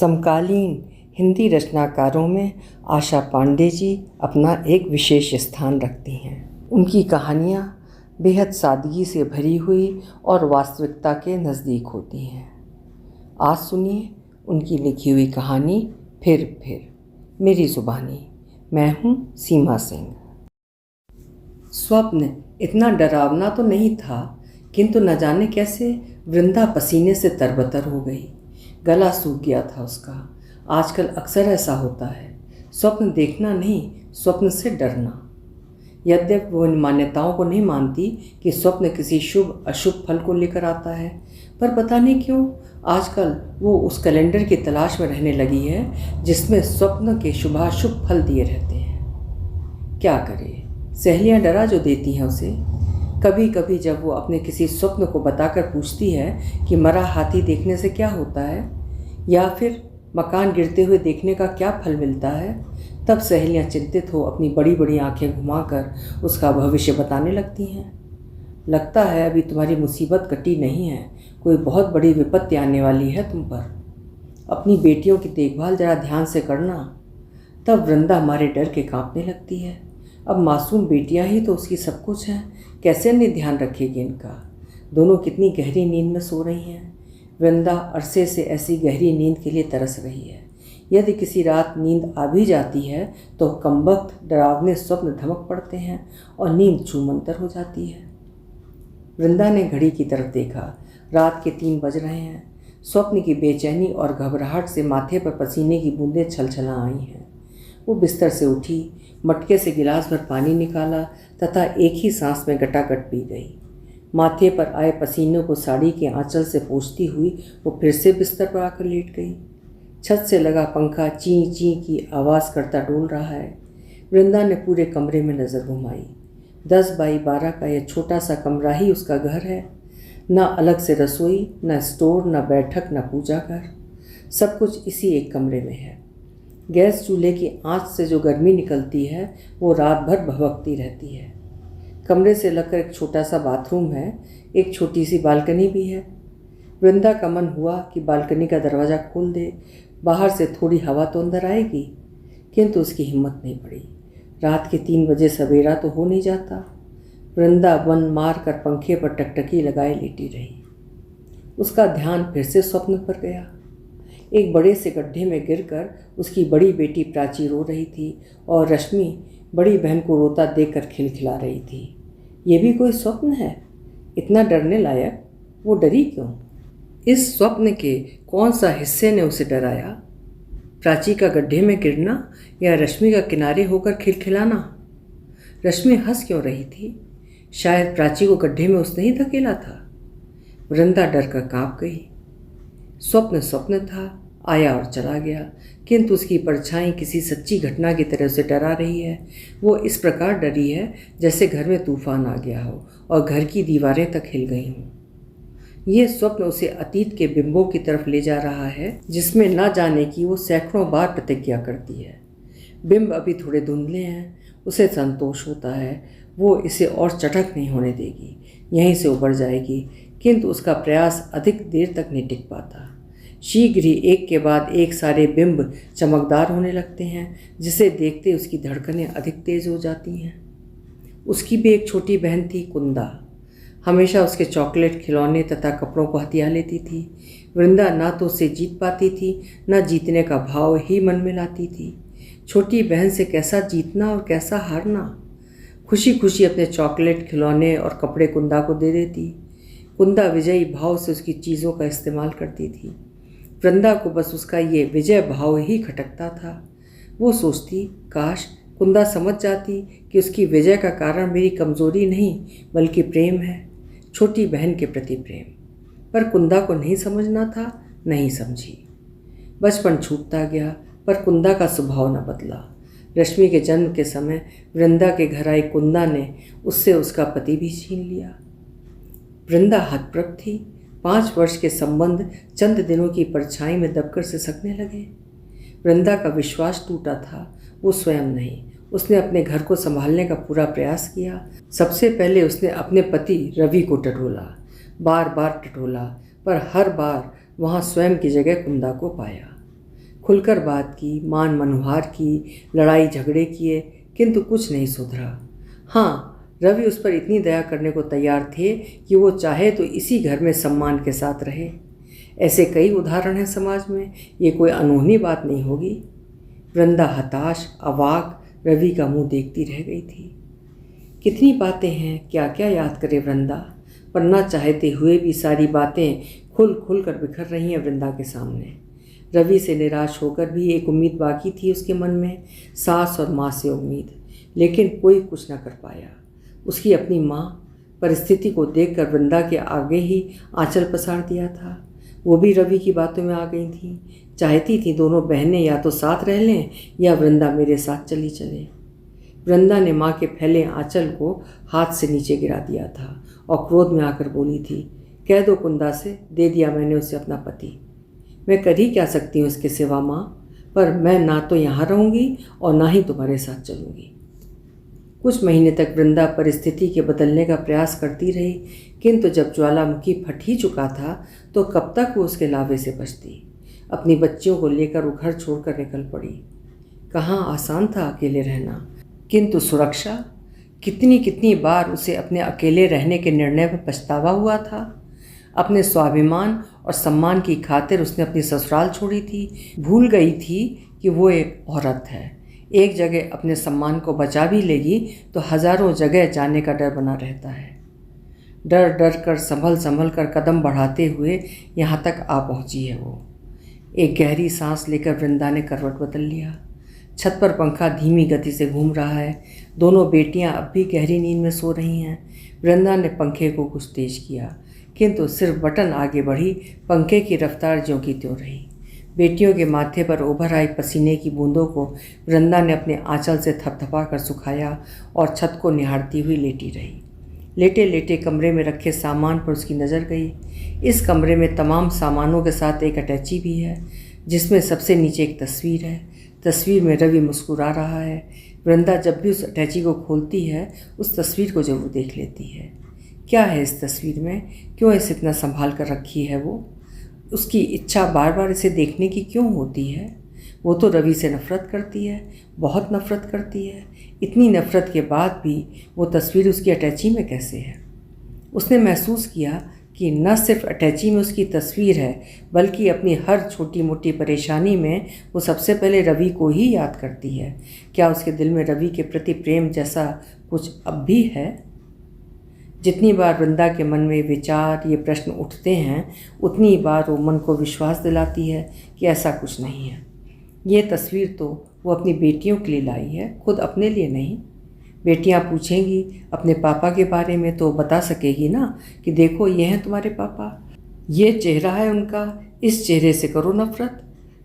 समकालीन हिंदी रचनाकारों में आशा पांडे जी अपना एक विशेष स्थान रखती हैं। उनकी कहानियाँ बेहद सादगी से भरी हुई और वास्तविकता के नज़दीक होती हैं। आज सुनिए उनकी लिखी हुई कहानी फिर मेरी ज़ुबानी। मैं हूँ सीमा सिंह। स्वप्न इतना डरावना तो नहीं था, किंतु न जाने कैसे वृंदा पसीने से तरबतर हो गई। गला सूख गया था उसका। आजकल अक्सर ऐसा होता है, स्वप्न देखना नहीं, स्वप्न से डरना। यद्यपि वो इन मान्यताओं को नहीं मानती कि स्वप्न किसी शुभ अशुभ फल को लेकर आता है, पर पता नहीं क्यों आजकल वो उस कैलेंडर की तलाश में रहने लगी है जिसमें स्वप्न के शुभाशुभ फल दिए रहते हैं। क्या करे, सहेलियां डरा जो देती हैं उसे। कभी कभी जब वो अपने किसी स्वप्न को बताकर पूछती है कि मरा हाथी देखने से क्या होता है या फिर मकान गिरते हुए देखने का क्या फल मिलता है, तब सहेलियां चिंतित हो अपनी बड़ी बड़ी आंखें घुमाकर उसका भविष्य बताने लगती हैं। लगता है अभी तुम्हारी मुसीबत कटी नहीं है, कोई बहुत बड़ी विपत्ति आने वाली है तुम पर। अपनी बेटियों की देखभाल जरा ध्यान से करना। तब वृंदा हमारे डर के कांपने लगती है। अब मासूम बेटियां ही तो उसकी सब कुछ हैं, कैसे नहीं ध्यान रखेगी इनका। दोनों कितनी गहरी नींद में सो रही हैं। वृंदा अरसे से ऐसी गहरी नींद के लिए तरस रही है। यदि किसी रात नींद आ भी जाती है तो कमबख्त डरावने स्वप्न धमक पड़ते हैं और नींद छूमंतर हो जाती है। वृंदा ने घड़ी की तरफ देखा। रात के 3 बज रहे हैं। स्वप्न की बेचैनी और घबराहट से माथे पर पसीने की बूंदें छलछला आई हैं। वो बिस्तर से उठी, मटके से गिलास भर पानी निकाला तथा एक ही सांस में गटागट पी गई। माथे पर आए पसीने को साड़ी के आंचल से पोंछती हुई वो फिर से बिस्तर पर आकर लेट गई। छत से लगा पंखा ची ची की आवाज़ करता डोल रहा है। वृंदा ने पूरे कमरे में नज़र घुमाई। 10 बाई 12 का यह छोटा सा कमरा ही उसका घर है। न अलग से रसोई, न स्टोर, न बैठक, न पूजा घर, सब कुछ इसी एक कमरे में है। गैस चूल्हे की आंच से जो गर्मी निकलती है वो रात भर भभकती रहती है। कमरे से लगकर एक छोटा सा बाथरूम है, एक छोटी सी बालकनी भी है। वृंदा का मन हुआ कि बालकनी का दरवाज़ा खोल दे, बाहर से थोड़ी हवा तो अंदर आएगी, किंतु उसकी हिम्मत नहीं पड़ी। रात के 3 बजे सवेरा तो हो नहीं जाता। वृंदा मन मार कर पंखे पर टकटकी लगाए लेटी रही। उसका ध्यान फिर से स्वप्न पर गया। एक बड़े से गड्ढे में गिरकर उसकी बड़ी बेटी प्राची रो रही थी और रश्मि बड़ी बहन को रोता देखकर खिलखिला रही थी। ये भी कोई स्वप्न है? इतना डरने लायक? वो डरी क्यों? इस स्वप्न के कौन सा हिस्से ने उसे डराया? प्राची का गड्ढे में गिरना या रश्मि का किनारे होकर खिलखिलाना? रश्मि हंस क्यों रही थी? शायद प्राची को गड्ढे में उसने ही धकेला था। वृंदा डर कर काँप गई। स्वप्न स्वप्न था, आया और चला गया, किंतु उसकी परछाई किसी सच्ची घटना की तरह से डरा रही है। वो इस प्रकार डरी है जैसे घर में तूफान आ गया हो और घर की दीवारें तक हिल गई हों। ये स्वप्न उसे अतीत के बिंबों की तरफ ले जा रहा है जिसमें न जाने की वो सैकड़ों बार प्रतिज्ञा करती है। बिंब अभी थोड़े धुंधले हैं, उसे संतोष होता है। वो इसे और चटक नहीं होने देगी, यहीं से उबर जाएगी, किंतु उसका प्रयास अधिक देर तक नहीं टिक पाता। शीघ्र ही एक के बाद एक सारे बिंब चमकदार होने लगते हैं, जिसे देखते उसकी धड़कनें अधिक तेज हो जाती हैं। उसकी भी एक छोटी बहन थी, कुंदा। हमेशा उसके चॉकलेट, खिलौने तथा कपड़ों को हथिया लेती थी। वृंदा ना तो उसे जीत पाती थी, न जीतने का भाव ही मन में लाती थी। छोटी बहन से कैसा जीतना और कैसा हारना। खुशी खुशी अपने चॉकलेट, खिलौने और कपड़े कुंदा को दे देती। कुंदा विजयी भाव से उसकी चीज़ों का इस्तेमाल करती थी। वृंदा को बस उसका ये विजय भाव ही खटकता था। वो सोचती, काश कुंदा समझ जाती कि उसकी विजय का कारण मेरी कमज़ोरी नहीं बल्कि प्रेम है, छोटी बहन के प्रति प्रेम। पर कुंदा को नहीं समझना था, नहीं समझी। बचपन छूटता गया, पर कुंदा का स्वभाव न बदला। रश्मि के जन्म के समय वृंदा के घर आई कुंदा ने उससे उसका पति भी छीन लिया। वृंदा हतप्रभ थी। 5 वर्ष के संबंध चंद दिनों की परछाई में दबकर सिसकने लगे। वृंदा का विश्वास टूटा था। वो स्वयं नहीं, उसने अपने घर को संभालने का पूरा प्रयास किया। सबसे पहले उसने अपने पति रवि को टटोला, बार बार टटोला, पर हर बार वहाँ स्वयं की जगह कुंदा को पाया। खुलकर बात की, मान मनुहार की, लड़ाई झगड़े किए, किंतु कुछ नहीं सुधरा। हाँ, रवि उस पर इतनी दया करने को तैयार थे कि वो चाहे तो इसी घर में सम्मान के साथ रहे। ऐसे कई उदाहरण हैं समाज में, ये कोई अनहोनी बात नहीं होगी। वृंदा हताश, अवाक रवि का मुंह देखती रह गई थी। कितनी बातें हैं, क्या क्या याद करे वृंदा, पर न चाहते हुए भी सारी बातें खुल खुल कर बिखर रही हैं वृंदा के सामने। रवि से निराश होकर भी एक उम्मीद बाकी थी उसके मन में, सास और माँ से उम्मीद, लेकिन कोई कुछ न कर पाया। उसकी अपनी माँ परिस्थिति को देखकर वृंदा के आगे ही आंचल पसार दिया था। वो भी रवि की बातों में आ गई थी, चाहती थी दोनों बहनें या तो साथ रह लें या वृंदा मेरे साथ चली चले। वृंदा ने माँ के फैले आंचल को हाथ से नीचे गिरा दिया था और क्रोध में आकर बोली थी, कह दो कुंदा से, दे दिया मैंने उसे अपना पति। मैं कर ही क्या सकती हूँ इसके सिवा माँ, पर मैं ना तो यहाँ रहूँगी और ना ही तुम्हारे साथ चलूँगी। कुछ महीने तक वृंदा परिस्थिति के बदलने का प्रयास करती रही, किंतु जब ज्वालामुखी फट ही चुका था तो कब तक वो उसके लावे से बचती। अपनी बच्चियों को लेकर वो घर छोड़कर निकल पड़ी। कहाँ आसान था अकेले रहना, किंतु सुरक्षा, कितनी कितनी बार उसे अपने अकेले रहने के निर्णय पर पछतावा हुआ था। अपने स्वाभिमान और सम्मान की खातिर उसने अपनी ससुराल छोड़ी थी। भूल गई थी कि वो एक औरत है। एक जगह अपने सम्मान को बचा भी लेगी तो हजारों जगह जाने का डर बना रहता है। डर डर कर संभल कर कदम बढ़ाते हुए यहाँ तक आ पहुँची है वो। एक गहरी सांस लेकर वृंदा ने करवट बदल लिया। छत पर पंखा धीमी गति से घूम रहा है। दोनों बेटियां अब भी गहरी नींद में सो रही हैं। वृंदा ने पंखे को कुछ तेज किया, किंतु सिर्फ बटन आगे बढ़ी, पंखे की रफ्तार ज्यों की त्यों रही। बेटियों के माथे पर उभर आई पसीने की बूंदों को वृंदा ने अपने आंचल से थपथपा कर सुखाया और छत को निहारती हुई लेटी रही। लेटे लेटे कमरे में रखे सामान पर उसकी नज़र गई। इस कमरे में तमाम सामानों के साथ एक अटैची भी है, जिसमें सबसे नीचे एक तस्वीर है। तस्वीर में रवि मुस्कुरा रहा है। वृंदा जब भी उस अटैची को खोलती है उस तस्वीर को जरूर देख लेती है। क्या है इस तस्वीर में, क्यों इसे इतना संभाल कर रखी है वो? उसकी इच्छा बार बार इसे देखने की क्यों होती है? वो तो रवि से नफ़रत करती है, बहुत नफ़रत करती है। इतनी नफ़रत के बाद भी वो तस्वीर उसकी अटैची में कैसे है? उसने महसूस किया कि न सिर्फ अटैची में उसकी तस्वीर है, बल्कि अपनी हर छोटी मोटी परेशानी में वो सबसे पहले रवि को ही याद करती है। क्या उसके दिल में रवि के प्रति प्रेम जैसा कुछ अब भी है? जितनी बार वृंदा के मन में विचार, ये प्रश्न उठते हैं, उतनी बार वो मन को विश्वास दिलाती है कि ऐसा कुछ नहीं है। ये तस्वीर तो वो अपनी बेटियों के लिए लाई है, खुद अपने लिए नहीं। बेटियां पूछेंगी अपने पापा के बारे में तो बता सकेगी ना कि देखो ये हैं तुम्हारे पापा, ये चेहरा है उनका, इस चेहरे से करो नफ़रत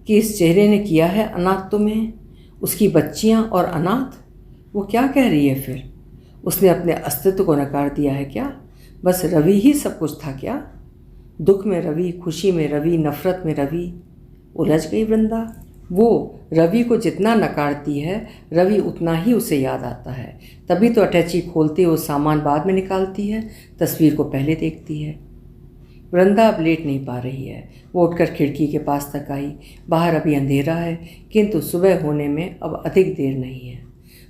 कि इस चेहरे ने किया है अनाथ तुम्हें। उसकी बच्चियां और अनाथ, वो क्या कह रही है फिर? उसने अपने अस्तित्व को नकार दिया है क्या? बस रवि ही सब कुछ था क्या? दुख में रवि, खुशी में रवि, नफ़रत में रवि। उलझ गई वृंदा। वो रवि को जितना नकारती है, रवि उतना ही उसे याद आता है। तभी तो अटैची खोलते वो सामान बाद में निकालती है, तस्वीर को पहले देखती है। वृंदा अब लेट नहीं पा रही है। वो उठकर खिड़की के पास तक आई। बाहर अभी अंधेरा है, किंतु सुबह होने में अब अधिक देर नहीं है।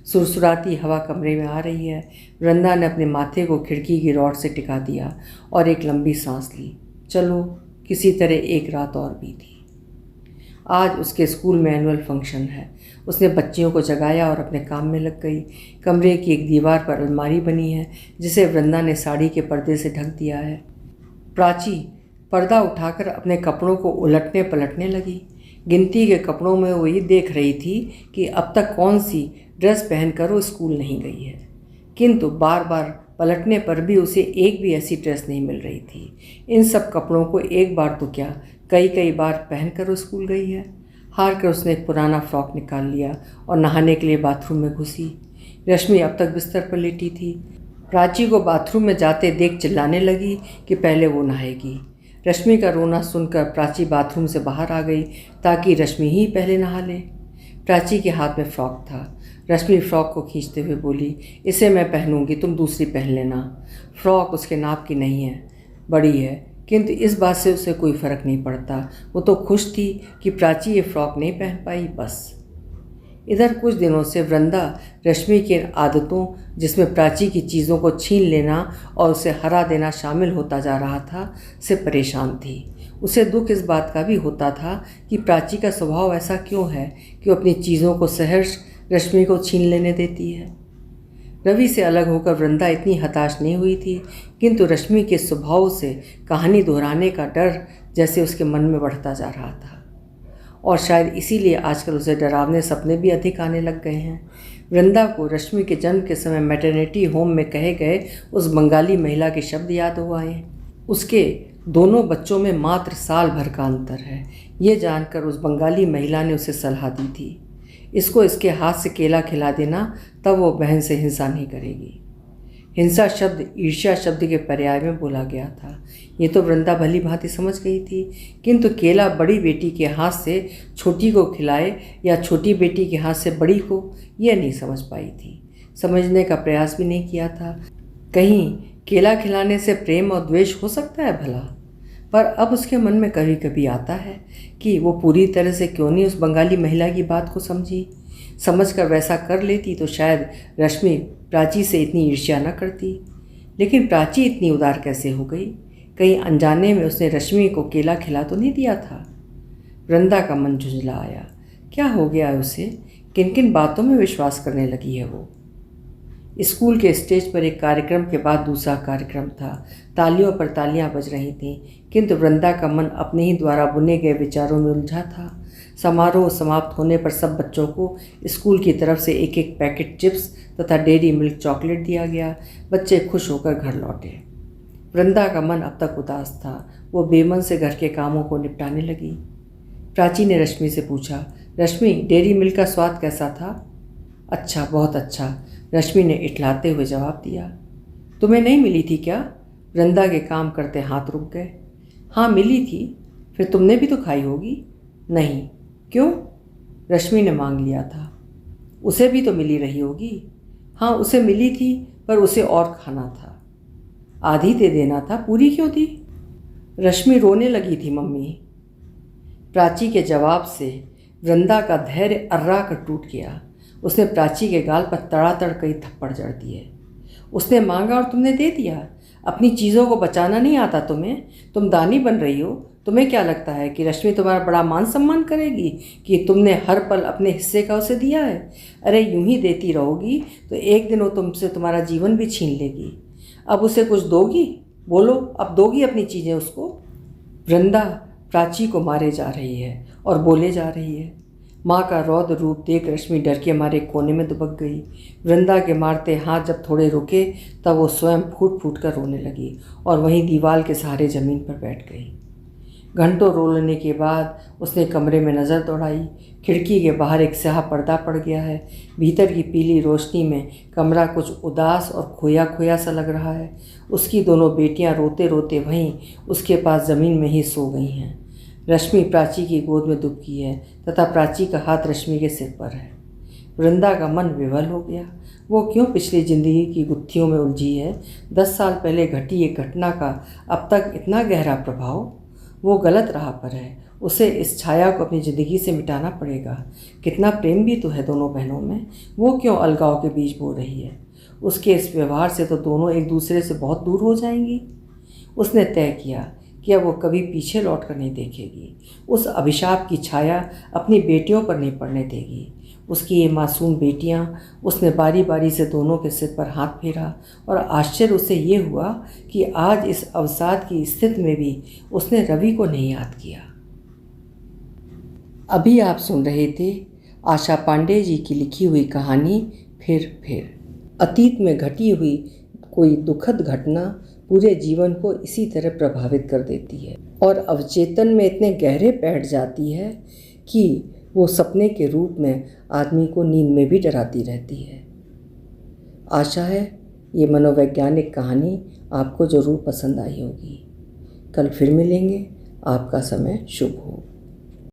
सुरसुराती हवा कमरे में आ रही है। वृंदा ने अपने माथे को खिड़की की रॉड से टिका दिया और एक लंबी सांस ली। चलो, किसी तरह एक रात और बीती। आज उसके स्कूल में एनुअल फंक्शन है। उसने बच्चियों को जगाया और अपने काम में लग गई। कमरे की एक दीवार पर अलमारी बनी है, जिसे वृंदा ने साड़ी के पर्दे से ढक दिया है। प्राची पर्दा उठाकर अपने कपड़ों को उलटने पलटने लगी। गिनती के कपड़ों में वो ये देख रही थी कि अब तक कौन सी ड्रेस पहनकर वो स्कूल नहीं गई है, किंतु बार बार पलटने पर भी उसे एक भी ऐसी ड्रेस नहीं मिल रही थी। इन सब कपड़ों को एक बार तो क्या, कई बार पहनकर वो स्कूल गई है। हार कर उसने एक पुराना फ्रॉक निकाल लिया और नहाने के लिए बाथरूम में घुसी। रश्मि अब तक बिस्तर पर लेटी थी। प्राची को बाथरूम में जाते देख चिल्लाने लगी कि पहले वो नहाएगी। रश्मि का रोना सुनकर प्राची बाथरूम से बाहर आ गई ताकि रश्मि ही पहले नहा ले। प्राची के हाथ में फ्रॉक था। रश्मि फ्रॉक को खींचते हुए बोली, इसे मैं पहनूंगी, तुम दूसरी पहन लेना। फ्रॉक उसके नाप की नहीं है, बड़ी है, किंतु इस बात से उसे कोई फर्क नहीं पड़ता। वो तो खुश थी कि प्राची ये फ्रॉक नहीं पहन पाई, बस। इधर कुछ दिनों से वृंदा रश्मि की आदतों, जिसमें प्राची की चीज़ों को छीन लेना और उसे हरा देना शामिल होता जा रहा था, से परेशान थी। उसे दुख इस बात का भी होता था कि प्राची का स्वभाव ऐसा क्यों है कि वो अपनी चीज़ों को सहर्ष रश्मि को छीन लेने देती है। रवि से अलग होकर वृंदा इतनी हताश नहीं हुई थी, किंतु रश्मि के स्वभाव से कहानी दोहराने का डर जैसे उसके मन में बढ़ता जा रहा था, और शायद इसीलिए आजकल उसे डरावने सपने भी अधिक आने लग गए हैं। वृंदा को रश्मि के जन्म के समय मैटरनिटी होम में कहे गए उस बंगाली महिला के शब्द याद हो आए। उसके दोनों बच्चों में मात्र साल भर का अंतर है। ये जानकर उस बंगाली महिला ने उसे सलाह दी थी, इसको इसके हाथ से केला खिला देना, तब वो बहन से हिंसा नहीं करेगी। हिंसा शब्द ईर्ष्या शब्द के पर्याय में बोला गया था। ये तो वृंदा भली भांति समझ गई थी, किंतु केला बड़ी बेटी के हाथ से छोटी को खिलाए या छोटी बेटी के हाथ से बड़ी को, यह नहीं समझ पाई थी। समझने का प्रयास भी नहीं किया था। कहीं केला खिलाने से प्रेम और द्वेष हो सकता है भला? पर अब उसके मन में कभी कभी आता है कि वो पूरी तरह से क्यों नहीं उस बंगाली महिला की बात को समझी। समझकर वैसा कर लेती तो शायद रश्मि प्राची से इतनी ईर्ष्या न करती। लेकिन प्राची इतनी उदार कैसे हो गई? कहीं अनजाने में उसने रश्मि को केला खिला तो नहीं दिया था? वृंदा का मन झुंझला आया। क्या हो गया है उसे? किन किन बातों में विश्वास करने लगी है वो? स्कूल के स्टेज पर एक कार्यक्रम के बाद दूसरा कार्यक्रम था। तालियों पर तालियां बज रही थीं, किंतु वृंदा का मन अपने ही द्वारा बुने गए विचारों में उलझा था। समारोह समाप्त होने पर सब बच्चों को स्कूल की तरफ से एक एक पैकेट चिप्स तथा डेयरी मिल्क चॉकलेट दिया गया। बच्चे खुश होकर घर लौटे। वृंदा का मन अब तक उदास था। वो बेमन से घर के कामों को निपटाने लगी। प्राची ने रश्मि से पूछा, रश्मि, डेयरी मिल्क का स्वाद कैसा था? अच्छा, बहुत अच्छा, रश्मि ने इठलाते हुए जवाब दिया। तुम्हें नहीं मिली थी क्या? वृंदा के काम करते हाथ रुक गए। हाँ, मिली थी। फिर तुमने भी तो खाई होगी। नहीं। क्यों? रश्मि ने मांग लिया था। उसे भी तो मिली रही होगी। हाँ, उसे मिली थी, पर उसे और खाना था। आधी दे देना था, पूरी क्यों थी? रश्मि रोने लगी थी मम्मी। प्राची के जवाब से वृंदा का धैर्य अर्रा कर टूट गया। उसने प्राची के गाल पर तड़ातड़ कई थप्पड़ जड़ दिए। उसने मांगा और तुमने दे दिया। अपनी चीज़ों को बचाना नहीं आता तुम्हें? तुम दानी बन रही हो। तुम्हें क्या लगता है कि रश्मि तुम्हारा बड़ा मान सम्मान करेगी कि तुमने हर पल अपने हिस्से का उसे दिया है? अरे यूं ही देती रहोगी तो एक दिन वो तुमसे तुम्हारा जीवन भी छीन लेगी। अब उसे कुछ दोगी? बोलो, अब दोगी अपनी चीज़ें उसको? वृंदा प्राची को मारे जा रही है और बोले जा रही है। माँ का रौद्र रूप देख रश्मि डर के मारे कोने में दुबक गई। वृंदा के मारते हाथ जब थोड़े रुके तब वो स्वयं फूट फूट कर रोने लगी और वहीं दीवार के सहारे ज़मीन पर बैठ गई। घंटों रोने के बाद उसने कमरे में नज़र दौड़ाई। खिड़की के बाहर एक स्याह पर्दा पड़ गया है। भीतर की पीली रोशनी में कमरा कुछ उदास और खोया खोया सा लग रहा है। उसकी दोनों बेटियां रोते रोते वहीं उसके पास ज़मीन में ही सो गई हैं। रश्मि प्राची की गोद में दुबकी है तथा प्राची का हाथ रश्मि के सिर पर है। वृंदा का मन विवल हो गया। वो क्यों पिछली ज़िंदगी की गुत्थियों में उलझी है? 10 साल पहले घटी एक घटना का अब तक इतना गहरा प्रभाव। वो गलत राह पर है। उसे इस छाया को अपनी ज़िंदगी से मिटाना पड़ेगा। कितना प्रेम भी तो है दोनों बहनों में। वो क्यों अलगाव के बीज बो रही है? उसके इस व्यवहार से तो दोनों एक दूसरे से बहुत दूर हो जाएंगी। उसने तय किया कि अब वो कभी पीछे लौट कर नहीं देखेगी। उस अभिशाप की छाया अपनी बेटियों पर नहीं पड़ने देगी। उसकी ये मासूम बेटियां। उसने बारी बारी से दोनों के सिर पर हाथ फेरा और आश्चर्य उसे ये हुआ कि आज इस अवसाद की स्थिति में भी उसने रवि को नहीं याद किया। अभी आप सुन रहे थे आशा पांडे जी की लिखी हुई कहानी फिर। अतीत में घटी हुई कोई दुखद घटना पूरे जीवन को इसी तरह प्रभावित कर देती है और अवचेतन में इतने गहरे बैठ जाती है कि वो सपने के रूप में आदमी को नींद में भी डराती रहती है। आशा है ये मनोवैज्ञानिक कहानी आपको ज़रूर पसंद आई होगी। कल फिर मिलेंगे। आपका समय शुभ हो।